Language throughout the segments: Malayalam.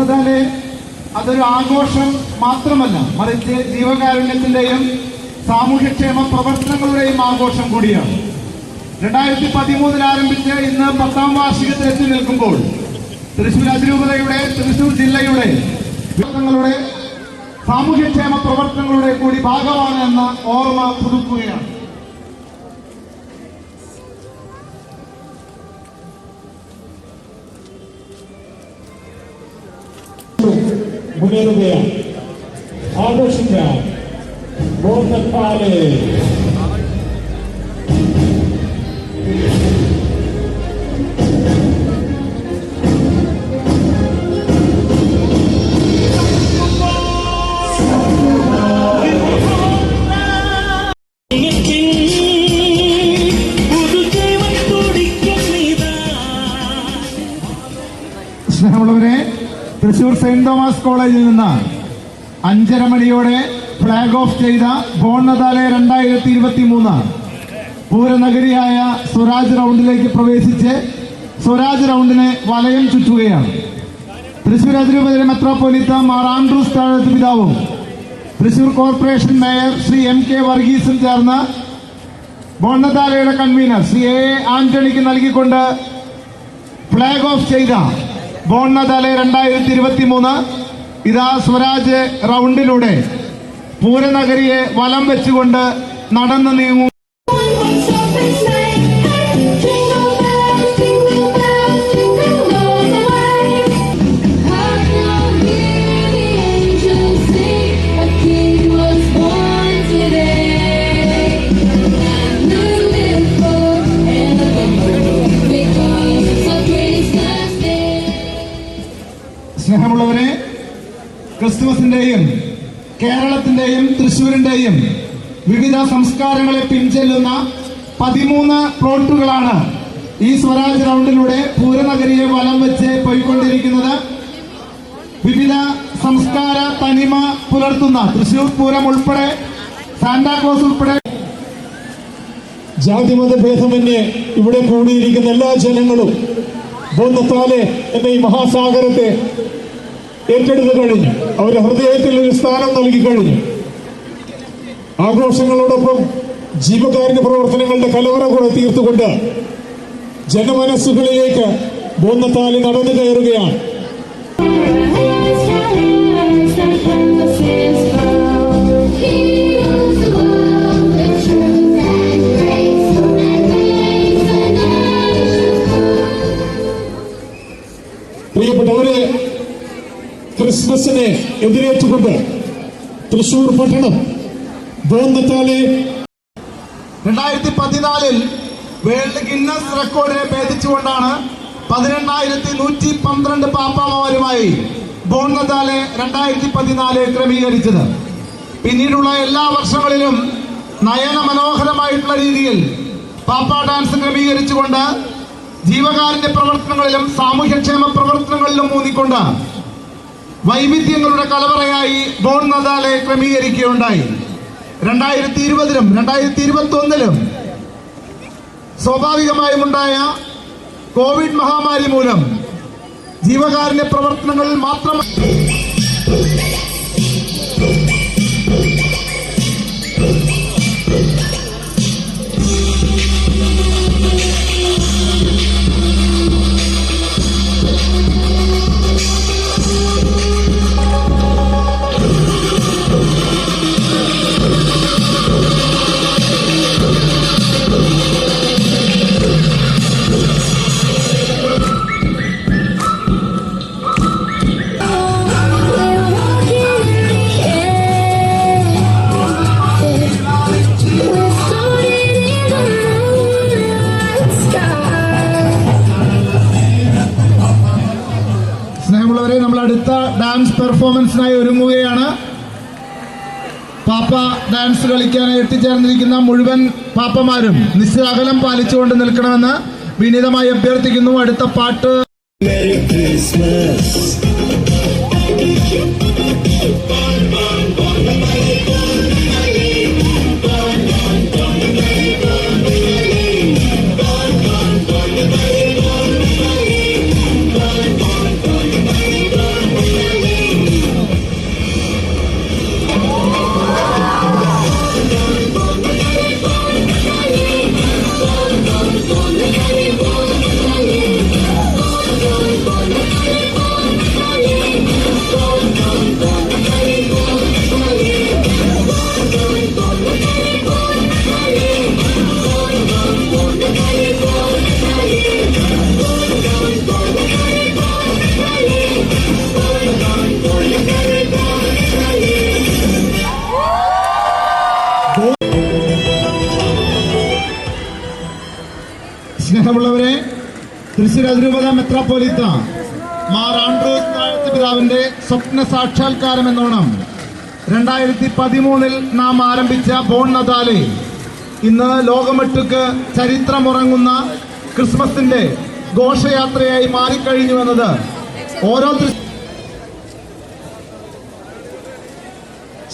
ബോർണദാലെ അതൊരു ആഘോഷം മാത്രമല്ല, മറിച്ച് ജീവകാരുണ്യത്തിന്റെയും സാമൂഹ്യക്ഷേമ പ്രവർത്തനങ്ങളുടെയും ആഘോഷം കൂടിയാണ്. 2013 ആരംഭിച്ച് ഇന്ന് 10ാം വാർഷികത്തിലെത്തി നിൽക്കുമ്പോൾ തൃശൂർ അതിരൂപതയുടെ, തൃശൂർ ജില്ലയുടെ പ്രവർത്തനങ്ങളുടെ, സാമൂഹ്യക്ഷേമ പ്രവർത്തനങ്ങളുടെ കൂടി ഭാഗമാണ് എന്ന ഓർമ്മ പുതുക്കുകയാണ്. മുന്നേറുകയാണ്, ആഘോഷിക്കാം. ബോർണദാലെ സ്നേഹമുള്ളവരെ, തൃശൂർ സെന്റ് തോമസ് കോളേജിൽ നിന്ന് 5:30 മണിയോടെ ഫ്ലാഗ് ഓഫ് ചെയ്ത ബോർണദാലെ 2023 പൂരനഗരിയായ സ്വരാജ് റൗണ്ടിലേക്ക് പ്രവേശിച്ച് സ്വരാജ് റൗണ്ടിനെ വലയം ചുറ്റുകയാണ്. തൃശൂർ അതിരൂപതയിലെ മെത്രോപൊലീത്ത മാർ ആൻഡ്രൂസ് താഴത്ത് പിതാവും Thrissur corporation mayor Shri MK വർഗീസും ചേർന്ന് ബോർണദാലയുടെ കൺവീനർ ശ്രീ A ആന്റണിക്ക് നൽകിക്കൊണ്ട് ഫ്ലാഗ് ഓഫ് ചെയ്ത ബോർണദാലെ 2023 ഇതാ സ്വരാജ് റൗണ്ടിലൂടെ പൂരനഗരിയെ വലം വെച്ചുകൊണ്ട് നടന്നു നീങ്ങും. സ്നേഹമുള്ളവരെ, ക്രിസ്തുമസിന്റെയും കേരളത്തിന്റെയും തൃശൂരിന്റെയും വിവിധ സംസ്കാരങ്ങളെ പിൻചെല്ലുന്ന 13 പ്ലോട്ടുകളാണ് ഈ സ്വരാജ് റൗണ്ടിലൂടെ പൂരനഗരിയെ വലം വെച്ച് പോയിക്കൊണ്ടിരിക്കുന്നത്. വിവിധ സംസ്കാര തനിമ പുലർത്തുന്ന തൃശൂർ പൂരം ഉൾപ്പെടെ, സാന്താക്ലോസ് ഉൾപ്പെടെ, ജാതിമത ഭേദമന്യേ ഇവിടെ കൂടിയിരിക്കുന്ന എല്ലാ ജനങ്ങളും ബോർണദാലെ എന്ന ഈ മഹാസാഗരത്തെ ഏറ്റെടുത്തു കഴിഞ്ഞു. അവരുടെ ഹൃദയത്തിൽ ഒരു സ്ഥാനം നൽകി കഴിഞ്ഞു. ആഘോഷങ്ങളോടൊപ്പം ജീവകാരുണ്യ പ്രവർത്തനങ്ങളുടെ കലവറ കൂടെ തീർത്തുകൊണ്ട് ജനമനസ്സുകളിലേക്ക് ബോർണദാലെ നടന്നു കയറുകയാണ്. പ്രിയപ്പെട്ടവരെ, ക്രിസ്മസിനെ എതിരേറ്റുകൊണ്ട് തൃശൂർ പട്ടണം ബോർണദാലെ 2014 വേൾഡ് ഗിന്നസ് റെക്കോർഡിനെ ഭേദിച്ചുകൊണ്ടാണ് 18,112 പാപ്പാമാരുമായി ബോർണദാലെ 2014 ക്രമീകരിച്ചത്. പിന്നീടുള്ള എല്ലാ വർഷങ്ങളിലും നയന മനോഹരമായിട്ടുള്ള രീതിയിൽ പാപ്പ ഡാൻസ് ക്രമീകരിച്ചുകൊണ്ട് ജീവകാരുണ്യ പ്രവർത്തനങ്ങളിലും സാമൂഹ്യക്ഷേമ പ്രവർത്തനങ്ങളിലും ഊന്നിക്കൊണ്ട് വൈവിധ്യങ്ങളുടെ കലവറയായി ബോർണദാലെ ക്രമീകരിക്കുകയുണ്ടായി. 2020-ലും 2021-ലും സ്വാഭാവികമായും ഉണ്ടായ കോവിഡ് മഹാമാരി മൂലം ജീവകാരുണ്യ പ്രവർത്തനങ്ങളിൽ മാത്രം നമ്മൾ അടുത്ത ഡാൻസ് പെർഫോമൻസിനായി ഒരുങ്ങുകയാണ്. പാപ്പ ഡാൻസ് കളിക്കാനായി എത്തിച്ചേർന്നിരിക്കുന്ന മുഴുവൻ പാപ്പമാരും നിശ്ചിത അകലം പാലിച്ചുകൊണ്ട് നിൽക്കണമെന്ന് വിനീതമായി അഭ്യർത്ഥിക്കുന്നു. അടുത്ത പാട്ട് സ്നേഹമുള്ളവരെ, തൃശ്ശൂർ അതിരൂപത മെത്രാപ്പോലീത്ത മാർ ആൻഡ്രൂസ് താഴത്ത് പിതാവിന്റെ സ്വപ്ന സാക്ഷാത്കാരം എന്നോണം 2013 നാം ആരംഭിച്ച ബോൺ നദാലെ ഇന്ന് ലോകമൊട്ടുക്ക് ചരിത്രമുറങ്ങുന്ന ക്രിസ്മസിന്റെ ഘോഷയാത്രയായി മാറിക്കഴിഞ്ഞുവെന്നത് ഓരോ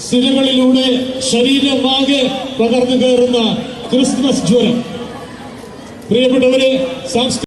സിനിമകളിലൂടെ ശരീരമാകെ പകർന്നു കയറുന്ന ക്രിസ്മസ് ജ്വരം. പ്രിയപ്പെട്ടവരെ,